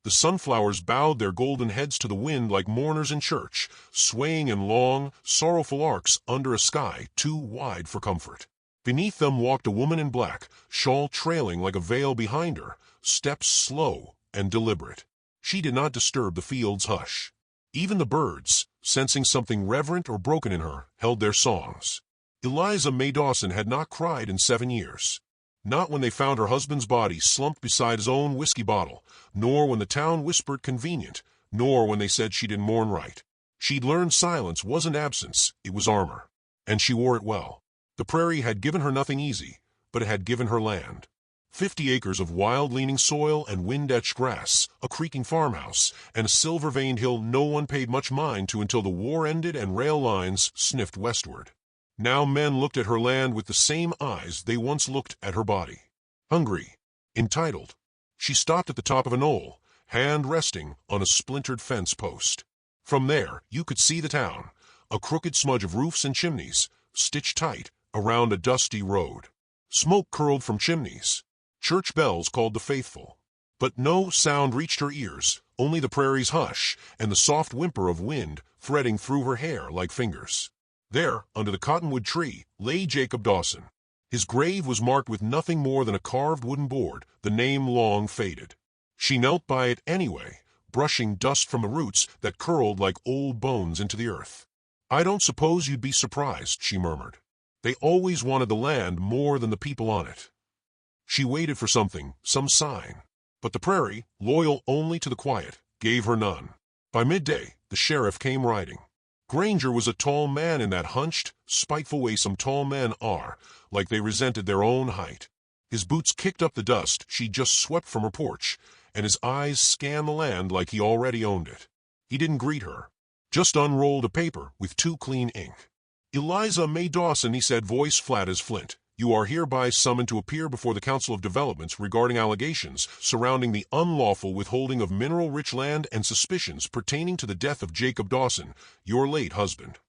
The sunflowers bowed their golden heads to the wind like mourners in church, swaying in long, sorrowful arcs under a sky too wide for comfort. Beneath them walked a woman in black, shawl trailing like a veil behind her, steps slow and deliberate. She did not disturb the field's hush. Even the birds, sensing something reverent or broken in her, held their songs. Eliza May Dawson had not cried in 7 years. Not when they found her husband's body slumped beside his own whiskey bottle, nor when the town whispered convenient, nor when they said she didn't mourn right. She'd learned silence wasn't absence, it was armor. And she wore it well. The prairie had given her nothing easy, but it had given her land. 50 acres of wild-leaning soil and wind-etched grass, a creaking farmhouse, and a silver-veined hill no one paid much mind to until the war ended and rail lines sniffed westward. Now men looked at her land with the same eyes they once looked at her body. Hungry, entitled. She stopped at the top of a knoll, hand resting on a splintered fence post. From there, you could see the town, a crooked smudge of roofs and chimneys, stitched tight around a dusty road. Smoke curled from chimneys. Church bells called the faithful. But no sound reached her ears, only the prairie's hush and the soft whimper of wind threading through her hair like fingers. There, under the cottonwood tree, lay Jacob Dawson. His grave was marked with nothing more than a carved wooden board, the name long faded. She knelt by it anyway, brushing dust from the roots that curled like old bones into the earth. "I don't suppose you'd be surprised," she murmured. "They always wanted the land more than the people on it." She waited for something, some sign. But the prairie, loyal only to the quiet, gave her none. By midday, the sheriff came riding. Granger was a tall man in that hunched, spiteful way some tall men are, like they resented their own height. His boots kicked up the dust she'd just swept from her porch, and his eyes scanned the land like he already owned it. He didn't greet her, just unrolled a paper with too clean ink. "Eliza May Dawson," he said, voice flat as flint, "you are hereby summoned to appear before the Council of Developments regarding allegations surrounding the unlawful withholding of mineral-rich land and suspicions pertaining to the death of Jacob Dawson, your late husband."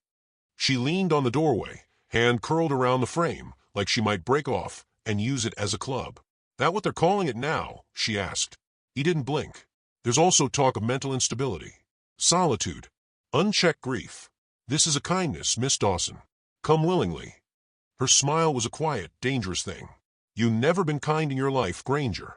She leaned on the doorway, hand curled around the frame, like she might break off and use it as a club. "That what they're calling it now?" she asked. He didn't blink. "There's also talk of mental instability, solitude, unchecked grief. This is a kindness, Miss Dawson. Come willingly." Her smile was a quiet, dangerous thing. "You never been kind in your life, Granger."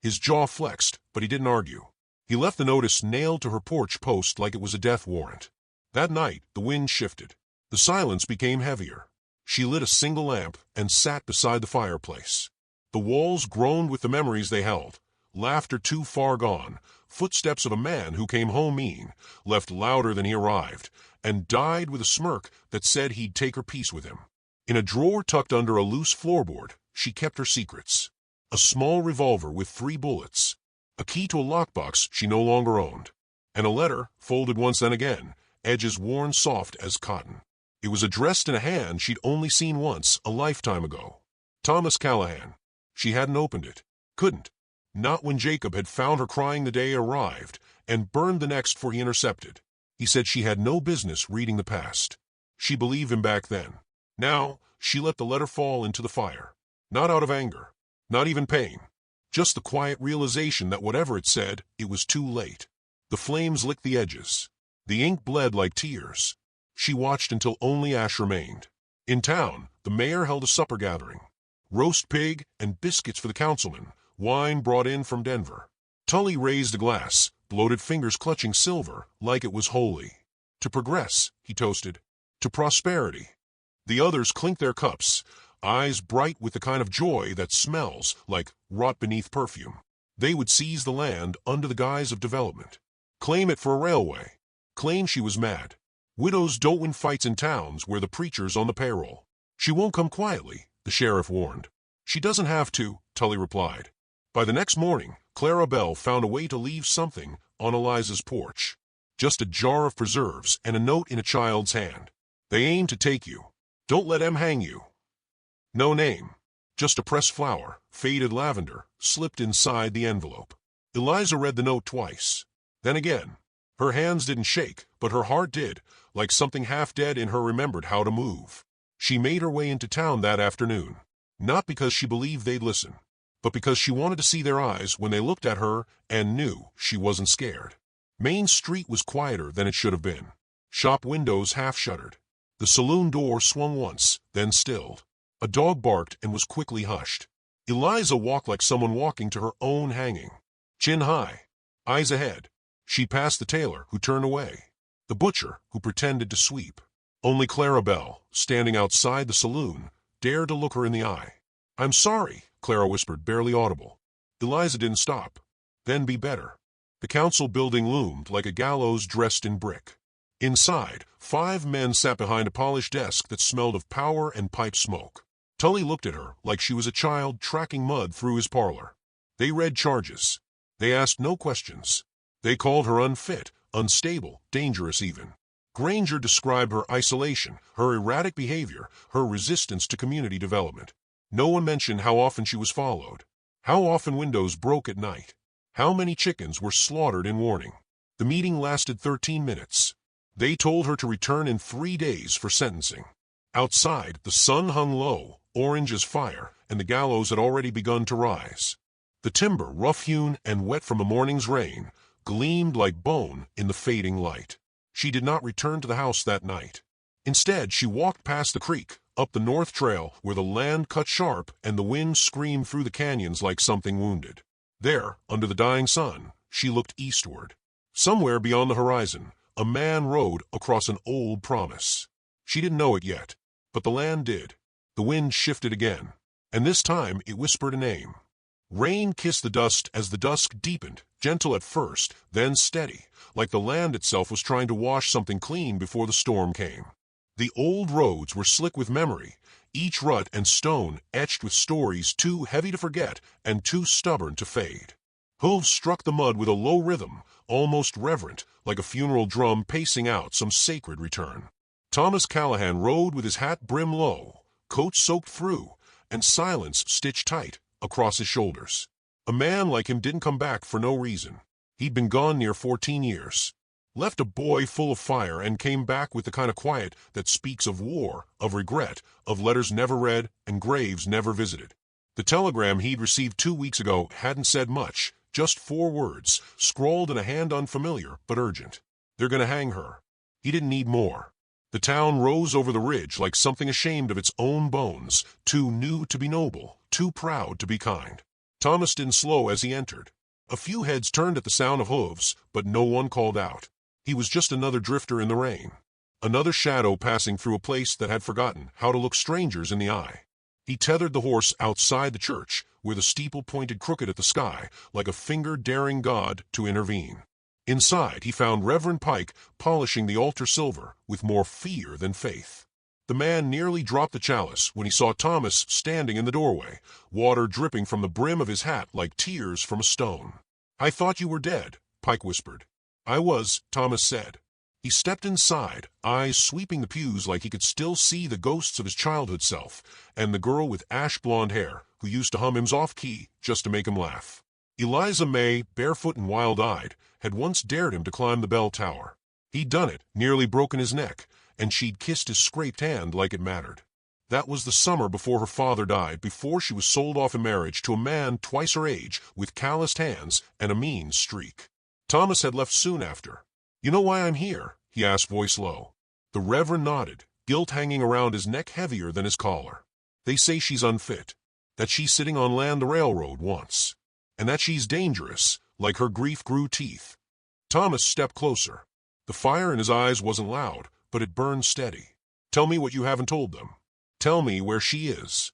His jaw flexed, but he didn't argue. He left the notice nailed to her porch post like it was a death warrant. That night, the wind shifted. The silence became heavier. She lit a single lamp and sat beside the fireplace. The walls groaned with the memories they held. Laughter too far gone, footsteps of a man who came home mean, left louder than he arrived, and died with a smirk that said he'd take her peace with him. In a drawer tucked under a loose floorboard, she kept her secrets. A small revolver with 3 bullets, a key to a lockbox she no longer owned, and a letter, folded once and again, edges worn soft as cotton. It was addressed in a hand she'd only seen once, a lifetime ago. Thomas Callahan. She hadn't opened it. Couldn't. Not when Jacob had found her crying the day arrived, and burned the next for he intercepted. He said she had no business reading the past. She believed him back then. Now, she let the letter fall into the fire. Not out of anger. Not even pain. Just the quiet realization that whatever it said, it was too late. The flames licked the edges. The ink bled like tears. She watched until only ash remained. In town, the mayor held a supper gathering. Roast pig and biscuits for the councilman, wine brought in from Denver. Tully raised a glass, bloated fingers clutching silver like it was holy. "To progress," he toasted. "To prosperity." The others clinked their cups, eyes bright with the kind of joy that smells like rot beneath perfume. They would seize the land under the guise of development. Claim it for a railway. Claim she was mad. Widows don't win fights in towns where the preacher's on the payroll. "She won't come quietly," the sheriff warned. "She doesn't have to," Tully replied. By the next morning, Clara Bell found a way to leave something on Eliza's porch. Just a jar of preserves and a note in a child's hand. "They aim to take you. Don't let 'em hang you." No name. Just a pressed flower, faded lavender, slipped inside the envelope. Eliza read the note twice. Then again. Her hands didn't shake, but her heart did, like something half dead in her remembered how to move. She made her way into town that afternoon. Not because she believed they'd listen. but because she wanted to see their eyes when they looked at her and knew she wasn't scared. Main Street was quieter than it should have been. Shop windows half-shuttered. The saloon door swung once, then stilled. A dog barked and was quickly hushed. Eliza walked like someone walking to her own hanging. Chin high, eyes ahead. She passed the tailor, who turned away. The butcher, who pretended to sweep. Only Clara Bell, standing outside the saloon, dared to look her in the eye. "I'm sorry," Clara whispered, barely audible. Eliza didn't stop. Then be better. The council building loomed like a gallows dressed in brick. Inside, 5 men sat behind a polished desk that smelled of power and pipe smoke. Tully looked at her like she was a child tracking mud through his parlor. They read charges. They asked no questions. They called her unfit, unstable, dangerous even. Granger described her isolation, her erratic behavior, her resistance to community development. No one mentioned how often she was followed, how often windows broke at night, how many chickens were slaughtered in warning. The meeting lasted 13 minutes. They told her to return in 3 days for sentencing. Outside, the sun hung low, orange as fire, and the gallows had already begun to rise. The timber, rough-hewn and wet from a morning's rain, gleamed like bone in the fading light. She did not return to the house that night. Instead, she walked past the creek, up the north trail where the land cut sharp and the wind screamed through the canyons like something wounded. There, under the dying sun, she looked eastward. Somewhere beyond the horizon, a man rode across an old promise. She didn't know it yet, but the land did. The wind shifted again, and this time it whispered a name. Rain kissed the dust as the dusk deepened, gentle at first, then steady, like the land itself was trying to wash something clean before the storm came. The old roads were slick with memory, each rut and stone etched with stories too heavy to forget and too stubborn to fade. Hooves struck the mud with a low rhythm, almost reverent, like a funeral drum pacing out some sacred return. Thomas Callahan rode with his hat brim low, coat soaked through, and silence stitched tight across his shoulders. A man like him didn't come back for no reason. He'd been gone near 14 years. Left a boy full of fire and came back with the kind of quiet that speaks of war, of regret, of letters never read and graves never visited. The telegram he'd received 2 weeks ago hadn't said much, just 4 words, scrawled in a hand unfamiliar but urgent. They're gonna hang her. He didn't need more. The town rose over the ridge like something ashamed of its own bones, too new to be noble, too proud to be kind. Thomas didn't slow as he entered. A few heads turned at the sound of hooves, but no one called out. He was just another drifter in the rain. Another shadow passing through a place that had forgotten how to look strangers in the eye. He tethered the horse outside the church, where the steeple pointed crooked at the sky, like a finger daring God to intervene. Inside, he found Reverend Pike polishing the altar silver with more fear than faith. The man nearly dropped the chalice when he saw Thomas standing in the doorway, water dripping from the brim of his hat like tears from a stone. "I thought you were dead," Pike whispered. "I was," Thomas said. He stepped inside, eyes sweeping the pews like he could still see the ghosts of his childhood self, and the girl with ash-blonde hair who used to hum hymns off-key just to make him laugh. Eliza May, barefoot and wild-eyed, had once dared him to climb the bell tower. He'd done it, nearly broken his neck, and she'd kissed his scraped hand like it mattered. That was the summer before her father died, before she was sold off in marriage to a man twice her age, with calloused hands and a mean streak. Thomas had left soon after. "You know why I'm here?" he asked, voice low. The Reverend nodded, guilt hanging around his neck heavier than his collar. "They say she's unfit, that she's sitting on land the railroad once, and that she's dangerous, like her grief grew teeth." Thomas stepped closer. The fire in his eyes wasn't loud, but it burned steady. "Tell me what you haven't told them. Tell me where she is."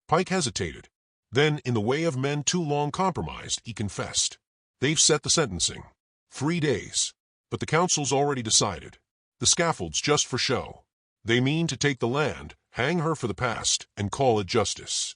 Pike hesitated. Then, in the way of men too long compromised, he confessed. "They've set the sentencing. 3 days. But the council's already decided. The scaffold's just for show. They mean to take the land, hang her for the past, and call it justice."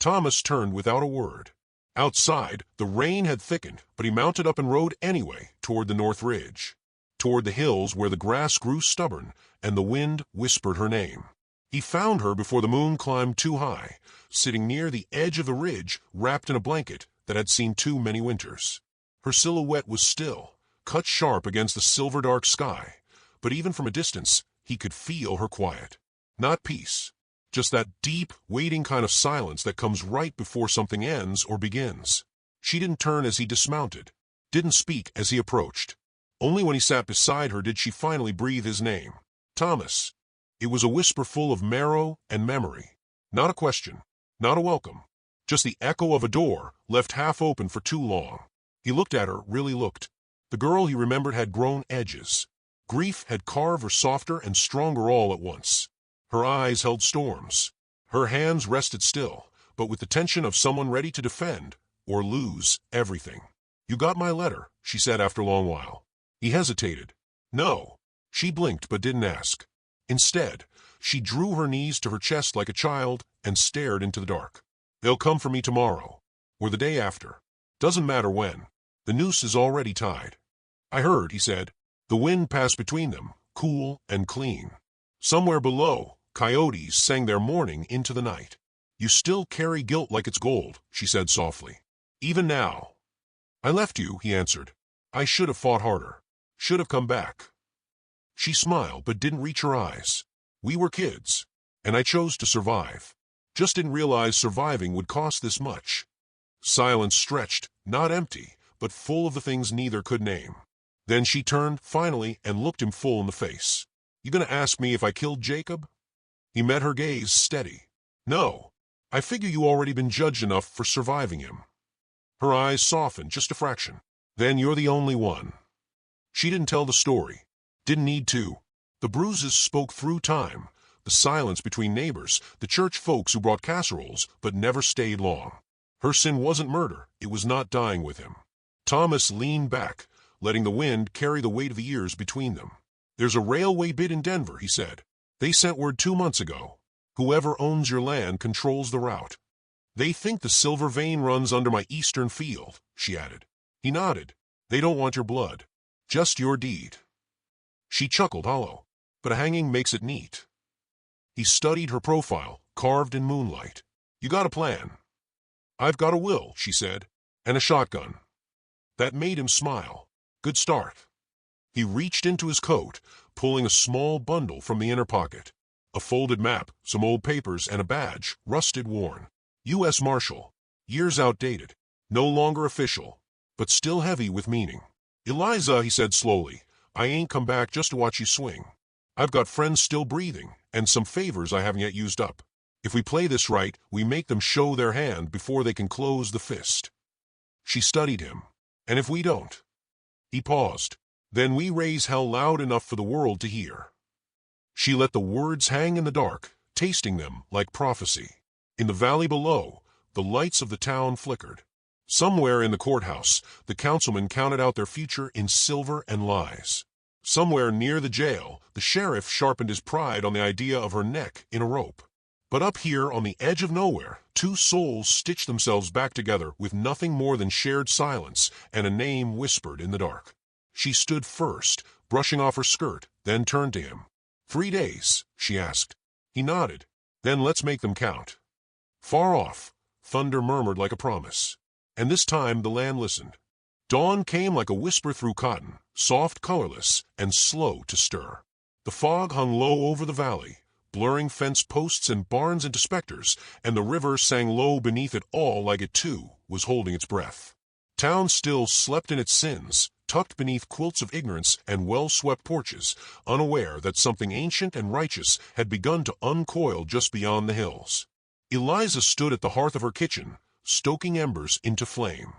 Thomas turned without a word. Outside, the rain had thickened, but he mounted up and rode anyway toward the north ridge, toward the hills where the grass grew stubborn and the wind whispered her name. He found her before the moon climbed too high, sitting near the edge of the ridge, wrapped in a blanket that had seen too many winters. Her silhouette was still, cut sharp against the silver-dark sky, but even from a distance he could feel her quiet. Not peace, Just that deep, waiting kind of silence that comes right before something ends or begins. She didn't turn as he dismounted, didn't speak as he approached. Only when he sat beside her did she finally breathe his name. Thomas. It was a whisper full of marrow and memory. Not a question, not a welcome. Just the echo of a door left half open for too long. He looked at her, really looked. The girl he remembered had grown edges. Grief had carved her softer and stronger all at once. Her eyes held storms. Her hands rested still, but with the tension of someone ready to defend or lose everything. "You got my letter," she said after a long while. He hesitated. No. She blinked but didn't ask. Instead, she drew her knees to her chest like a child and stared into the dark. "They'll come for me tomorrow. Or the day after. Doesn't matter when. The noose is already tied." "I heard," he said. The wind passed between them, cool and clean. Somewhere below, coyotes sang their mourning into the night. "You still carry guilt like it's gold," she said softly. "Even now." "I left you," he answered. "I should have fought harder. Should have come back." She smiled but didn't reach her eyes. "We were kids, and I chose to survive. Just didn't realize surviving would cost this much." Silence stretched, not empty, but full of the things neither could name. Then she turned, finally, and looked him full in the face. "You gonna ask me if I killed Jacob?" He met her gaze steady. "No. I figure you already been judged enough for surviving him." Her eyes softened just a fraction. "Then you're the only one." She didn't tell the story. Didn't need to. The bruises spoke through time, the silence between neighbors, the church folks who brought casseroles but never stayed long. Her sin wasn't murder, it was not dying with him. Thomas leaned back, letting the wind carry the weight of the years between them. "There's a railway bid in Denver," he said. "They sent word 2 months ago. Whoever owns your land controls the route. They think the silver vein runs under my eastern field," she added. He nodded. "They don't want your blood. Just your deed." She chuckled hollow. "But a hanging makes it neat." He studied her profile, carved in moonlight. "You got a plan?" "I've got a will," she said, "and a shotgun." That made him smile. Good start. He reached into his coat, pulling a small bundle from the inner pocket. A folded map, some old papers, and a badge, rusted worn. U.S. Marshal. Years outdated. No longer official, but still heavy with meaning. "Eliza," he said slowly, "I ain't come back just to watch you swing. I've got friends still breathing, and some favors I haven't yet used up. If we play this right, we make them show their hand before they can close the fist." She studied him. "And if we don't?" He paused. "Then we raise hell loud enough for the world to hear." She let the words hang in the dark, tasting them like prophecy. In the valley below, the lights of the town flickered. Somewhere in the courthouse, the councilmen counted out their future in silver and lies. Somewhere near the jail, the sheriff sharpened his pride on the idea of her neck in a rope. But up here on the edge of nowhere, 2 souls stitched themselves back together with nothing more than shared silence and a name whispered in the dark. She stood first, brushing off her skirt, then turned to him. 3 days, she asked. He nodded. "Then let's make them count." Far off, thunder murmured like a promise. And this time the land listened. Dawn came like a whisper through cotton, soft, colorless, and slow to stir. The fog hung low over the valley, blurring fence posts and barns into specters, and the river sang low beneath it all like it, too, was holding its breath. Town still slept in its sins, tucked beneath quilts of ignorance and well-swept porches, unaware that something ancient and righteous had begun to uncoil just beyond the hills. Eliza stood at the hearth of her kitchen, stoking embers into flame.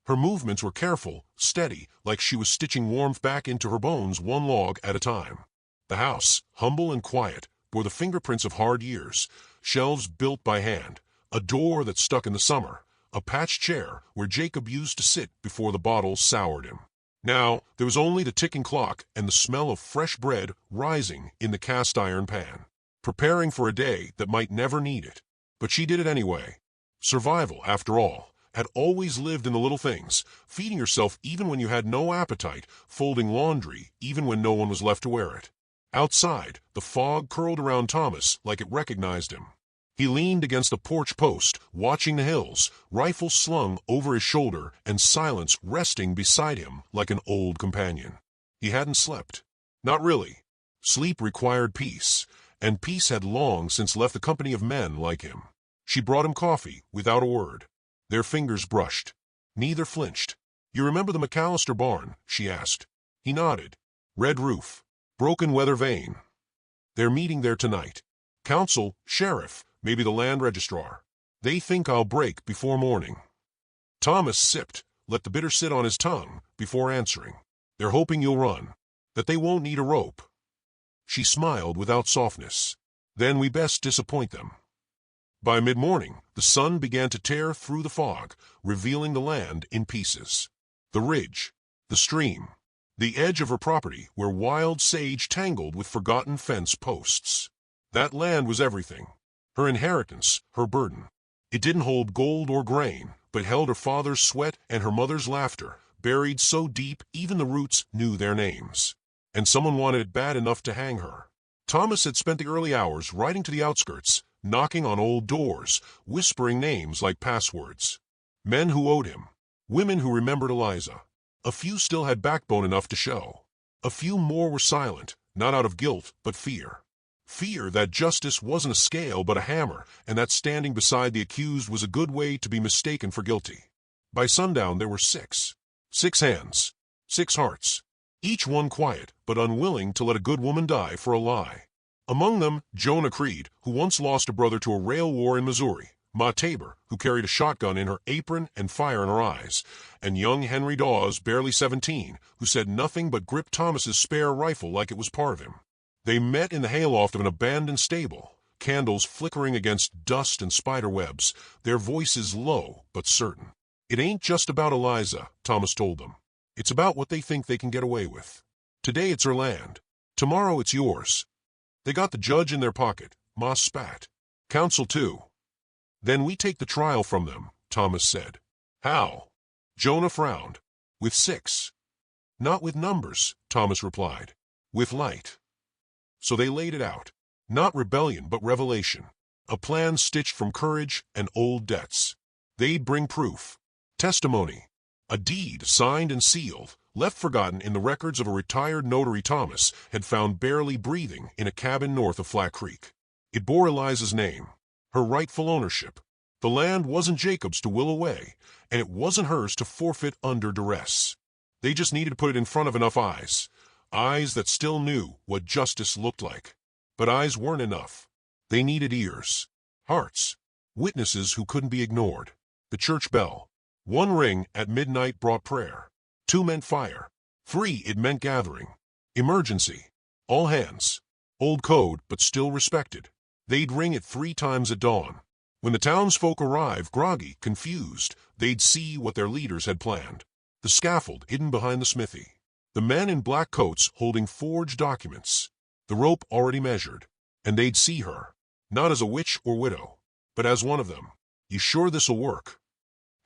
Her movements were careful, steady, like she was stitching warmth back into her bones 1 log at a time. The house, humble and quiet, bore the fingerprints of hard years, shelves built by hand, a door that stuck in the summer, a patched chair where Jacob used to sit before the bottle soured him. Now there was only the ticking clock and the smell of fresh bread rising in the cast-iron pan, preparing for a day that might never need it. But she did it anyway. Survival, after all, had always lived in the little things, feeding yourself even when you had no appetite, folding laundry even when no one was left to wear it. Outside, the fog curled around Thomas like it recognized him. He leaned against a porch post, watching the hills, rifle slung over his shoulder and silence resting beside him like an old companion. He hadn't slept. Not really. Sleep required peace, and peace had long since left the company of men like him. She brought him coffee without a word. Their fingers brushed. Neither flinched. "You remember the McAllister barn?" she asked. He nodded. "Red roof. Broken weather vane. They're meeting there tonight. Council, sheriff, maybe the land registrar. They think I'll break before morning." Thomas sipped, let the bitter sit on his tongue, before answering. "They're hoping you'll run. That they won't need a rope." She smiled without softness. "Then we best disappoint them." By mid-morning, the sun began to tear through the fog, revealing the land in pieces. The ridge, the stream, the edge of her property where wild sage tangled with forgotten fence posts. That land was everything. Her inheritance, her burden. It didn't hold gold or grain, but held her father's sweat and her mother's laughter, buried so deep even the roots knew their names. And someone wanted it bad enough to hang her. Thomas had spent the early hours riding to the outskirts, knocking on old doors, whispering names like passwords. Men who owed him. Women who remembered Eliza. A few still had backbone enough to show. A few more were silent, not out of guilt, but fear. Fear that justice wasn't a scale but a hammer, and that standing beside the accused was a good way to be mistaken for guilty. By sundown there were 6. 6 hands. 6 hearts. Each one quiet, but unwilling to let a good woman die for a lie. Among them, Jonah Creed, who once lost a brother to a rail war in Missouri, Ma Tabor, who carried a shotgun in her apron and fire in her eyes, and young Henry Dawes, barely 17, who said nothing but gripped Thomas's spare rifle like it was part of him. They met in the hayloft of an abandoned stable, candles flickering against dust and spider webs, their voices low but certain. "It ain't just about Eliza," Thomas told them. "It's about what they think they can get away with. Today it's her land. Tomorrow it's yours." They got the judge in their pocket. Ma spat. "Counsel too." "Then we take the trial from them," Thomas said. "How?" Jonah frowned. "With 6. "Not with numbers," Thomas replied. "With light." So they laid it out. Not rebellion, but revelation. A plan stitched from courage and old debts. They'd bring proof. Testimony. A deed signed and sealed, left forgotten in the records of a retired notary Thomas had found barely breathing in a cabin north of Flat Creek. It bore Eliza's name, her rightful ownership. The land wasn't Jacob's to will away, and it wasn't hers to forfeit under duress. They just needed to put it in front of enough eyes. Eyes that still knew what justice looked like. But eyes weren't enough. They needed ears. Hearts. Witnesses who couldn't be ignored. The church bell. 1 ring at midnight brought prayer. 2 meant fire. 3 it meant gathering. Emergency. All hands. Old code, but still respected. They'd ring it 3 times at dawn. When the townsfolk arrived, groggy, confused, they'd see what their leaders had planned. The scaffold hidden behind the smithy. The men in black coats holding forged documents. The rope already measured. And they'd see her. Not as a witch or widow, but as one of them. "You sure this'll work?"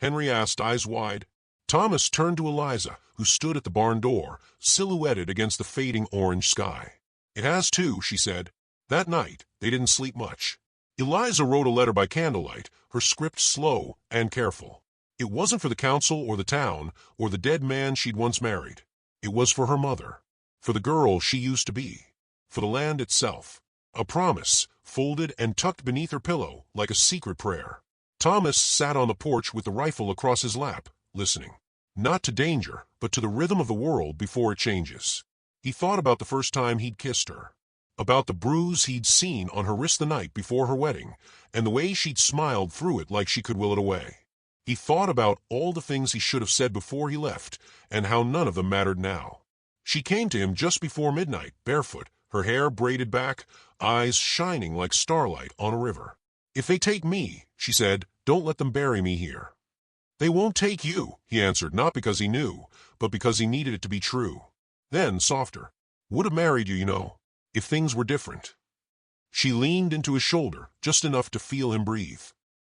Henry asked, eyes wide. Thomas turned to Eliza, who stood at the barn door, silhouetted against the fading orange sky. "It has too," she said. That night, they didn't sleep much. Eliza wrote a letter by candlelight, her script slow and careful. It wasn't for the council or the town or the dead man she'd once married. It was for her mother, for the girl she used to be, for the land itself. A promise, folded and tucked beneath her pillow like a secret prayer. Thomas sat on the porch with the rifle across his lap, listening. Not to danger, but to the rhythm of the world before it changes. He thought about the first time he'd kissed her. About the bruise he'd seen on her wrist the night before her wedding, and the way she'd smiled through it like she could will it away. He thought about all the things he should have said before he left, and how none of them mattered now. She came to him just before midnight, barefoot, her hair braided back, eyes shining like starlight on a river. "If they take me," she said, "don't let them bury me here." "They won't take you," he answered, not because he knew, but because he needed it to be true. Then, softer, "Would have married you, you know, if things were different." She leaned into his shoulder, just enough to feel him breathe.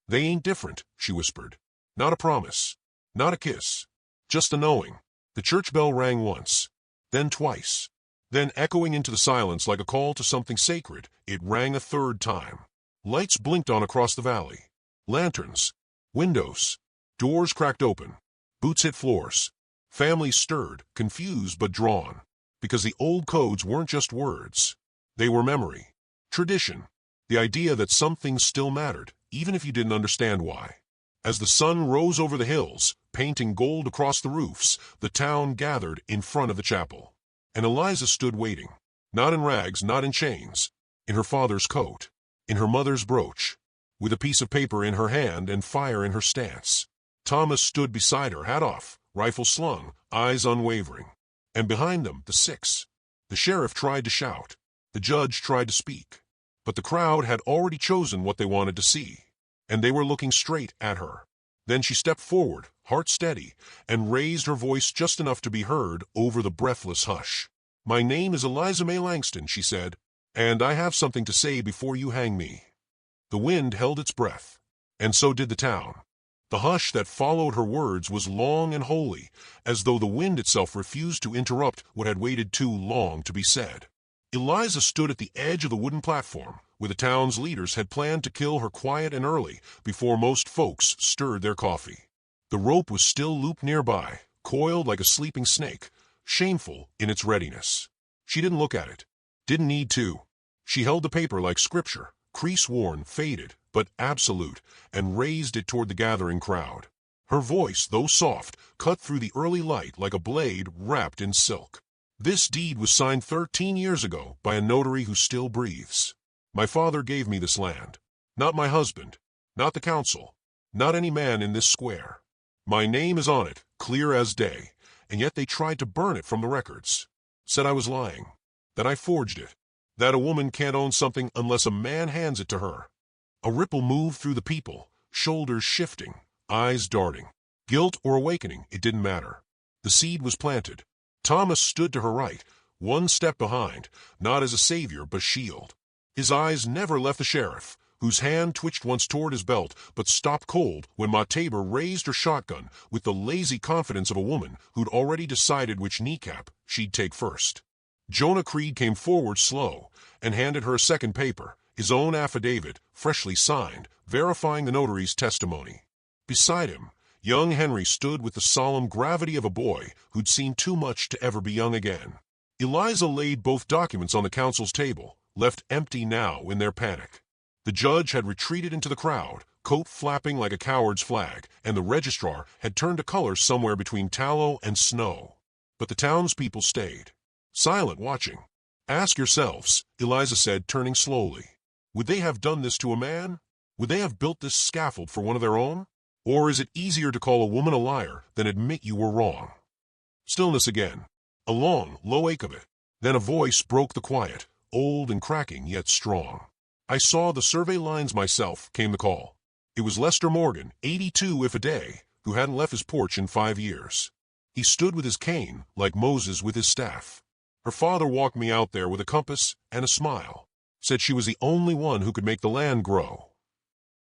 "They ain't different," she whispered. "Not a promise, not a kiss, just a knowing." The church bell rang once, then twice. Then, echoing into the silence like a call to something sacred, it rang a 3rd time. Lights blinked on across the valley. Lanterns. Windows. Doors cracked open. Boots hit floors. Families stirred, confused but drawn. Because the old codes weren't just words. They were memory. Tradition. The idea that some things still mattered, even if you didn't understand why. As the sun rose over the hills, painting gold across the roofs, the town gathered in front of the chapel. And Eliza stood waiting. Not in rags, not in chains. In her father's coat. In her mother's brooch. With a piece of paper in her hand and fire in her stance. Thomas stood beside her, hat off, rifle slung, eyes unwavering. And behind them, the six. The sheriff tried to shout. The judge tried to speak. But the crowd had already chosen what they wanted to see. And they were looking straight at her. Then she stepped forward, heart steady, and raised her voice just enough to be heard over the breathless hush. "My name is Eliza May Langston," she said, "and I have something to say before you hang me." The wind held its breath, and so did the town. The hush that followed her words was long and holy, as though the wind itself refused to interrupt what had waited too long to be said. Eliza stood at the edge of the wooden platform, where the town's leaders had planned to kill her quiet and early, before most folks stirred their coffee. The rope was still looped nearby, coiled like a sleeping snake, shameful in its readiness. She didn't look at it. Didn't need to. She held the paper like scripture, crease-worn, faded, but absolute, and raised it toward the gathering crowd. Her voice, though soft, cut through the early light like a blade wrapped in silk. "This deed was signed 13 years ago by a notary who still breathes. My father gave me this land. Not my husband, not the council, not any man in this square. My name is on it, clear as day, and yet they tried to burn it from the records. Said I was lying, that I forged it, that a woman can't own something unless a man hands it to her." A ripple moved through the people, shoulders shifting, eyes darting. Guilt or awakening, it didn't matter. The seed was planted. Thomas stood to her right, one step behind, not as a savior but shield. His eyes never left the sheriff, whose hand twitched once toward his belt but stopped cold when Ma Tabor raised her shotgun with the lazy confidence of a woman who'd already decided which kneecap she'd take first. Jonah Creed came forward slow and handed her a second paper, his own affidavit, freshly signed, verifying the notary's testimony. Beside him, young Henry stood with the solemn gravity of a boy who'd seen too much to ever be young again. Eliza laid both documents on the council's table, left empty now in their panic. The judge had retreated into the crowd, coat flapping like a coward's flag, and the registrar had turned a color somewhere between tallow and snow. But the townspeople stayed, silent, watching. "Ask yourselves," Eliza said, turning slowly. "Would they have done this to a man? Would they have built this scaffold for one of their own? Or is it easier to call a woman a liar than admit you were wrong?" Stillness again. A long, low ache of it. Then a voice broke the quiet, old and cracking yet strong. "I saw the survey lines myself," came the call. It was Lester Morgan, 82 if a day, who hadn't left his porch in 5 years. He stood with his cane, like Moses with his staff. "Her father walked me out there with a compass and a smile. Said she was the only one who could make the land grow."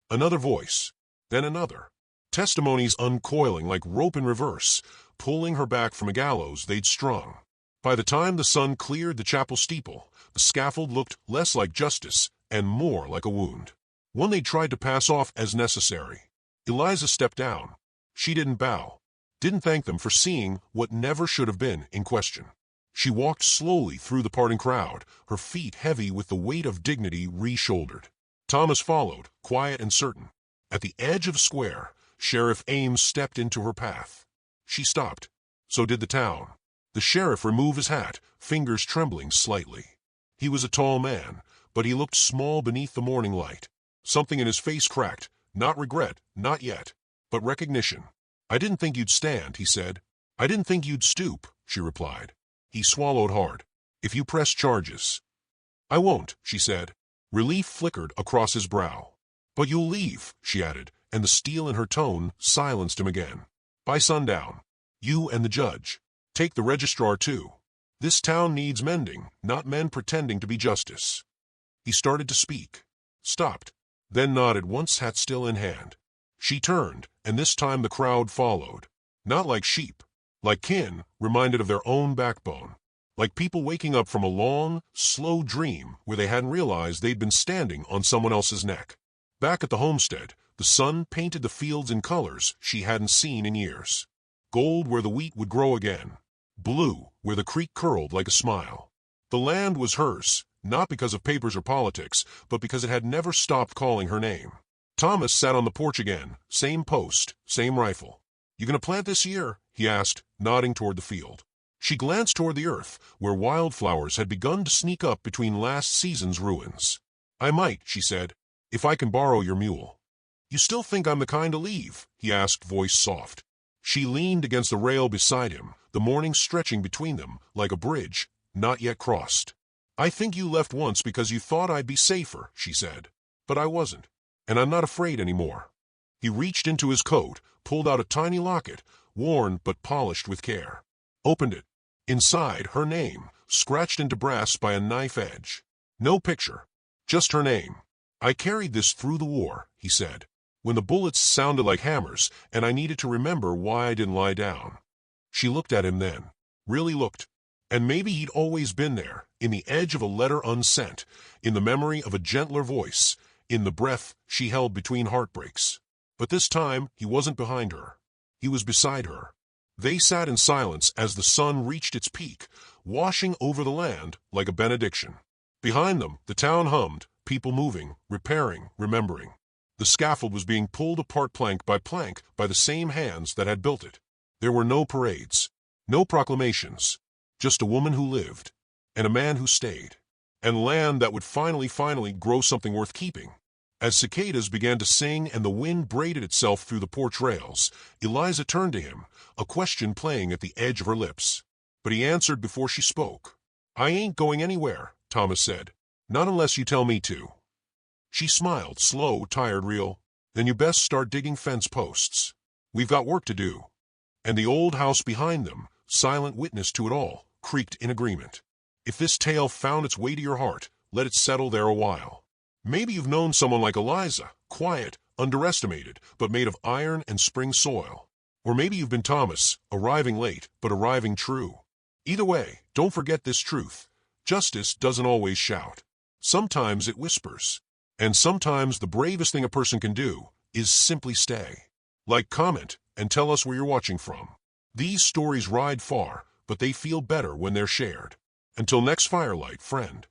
Another voice. Then another. Testimonies uncoiling like rope in reverse, pulling her back from a gallows they'd strung. By the time the sun cleared the chapel steeple, the scaffold looked less like justice and more like a wound. One they tried to pass off as necessary. Eliza stepped down. She didn't bow, didn't thank them for seeing what never should have been in question. She walked slowly through the parting crowd, her feet heavy with the weight of dignity re-shouldered. Thomas followed, quiet and certain. At the edge of the square, Sheriff Ames stepped into her path. She stopped. So did the town. The sheriff removed his hat, fingers trembling slightly. He was a tall man, but he looked small beneath the morning light. Something in his face cracked, not regret, not yet, but recognition. "I didn't think you'd stand," he said. "I didn't think you'd stoop," she replied. He swallowed hard. "If you press charges." "I won't," she said. Relief flickered across his brow. "But you'll leave," she added, and the steel in her tone silenced him again. "By sundown. You and the judge. Take the registrar, too. This town needs mending, not men pretending to be justice." He started to speak, stopped, then nodded, once hat still in hand. She turned, and this time the crowd followed. Not like sheep, like kin reminded of their own backbone. Like people waking up from a long, slow dream where they hadn't realized they'd been standing on someone else's neck. Back at the homestead, the sun painted the fields in colors she hadn't seen in years. Gold where the wheat would grow again. Blue where the creek curled like a smile. The land was hers, not because of papers or politics, but because it had never stopped calling her name. Thomas sat on the porch again, same post, same rifle. "You gonna plant this year?" he asked, nodding toward the field. She glanced toward the earth, where wildflowers had begun to sneak up between last season's ruins. "I might," she said, "if I can borrow your mule." "You still think I'm the kind to leave?" he asked, voice soft. She leaned against the rail beside him, the morning stretching between them like a bridge, not yet crossed. "I think you left once because you thought I'd be safer," she said. "But I wasn't, and I'm not afraid anymore." He reached into his coat, pulled out a tiny locket, worn but polished with care. Opened it. Inside, her name, scratched into brass by a knife edge. No picture, just her name. "I carried this through the war," he said, "when the bullets sounded like hammers and I needed to remember why I didn't lie down." She looked at him then, really looked. And maybe he'd always been there, in the edge of a letter unsent, in the memory of a gentler voice, in the breath she held between heartbreaks. But this time he wasn't behind her. He was beside her. They sat in silence as the sun reached its peak, washing over the land like a benediction. Behind them, the town hummed, people moving, repairing, remembering. The scaffold was being pulled apart plank by the same hands that had built it. There were no parades, no proclamations, just a woman who lived, and a man who stayed, and land that would finally grow something worth keeping. As cicadas began to sing and the wind braided itself through the porch rails, Eliza turned to him, a question playing at the edge of her lips. But he answered before she spoke. "I ain't going anywhere," Thomas said. "Not unless you tell me to." She smiled, slow, tired, real. "Then you best start digging fence posts. We've got work to do." And the old house behind them, silent witness to it all, creaked in agreement. If this tale found its way to your heart, let it settle there a while. Maybe you've known someone like Eliza, quiet, underestimated, but made of iron and spring soil. Or maybe you've been Thomas, arriving late, but arriving true. Either way, don't forget this truth. Justice doesn't always shout. Sometimes it whispers. And sometimes the bravest thing a person can do is simply stay. Like, comment, and tell us where you're watching from. These stories ride far, but they feel better when they're shared. Until next firelight, friend.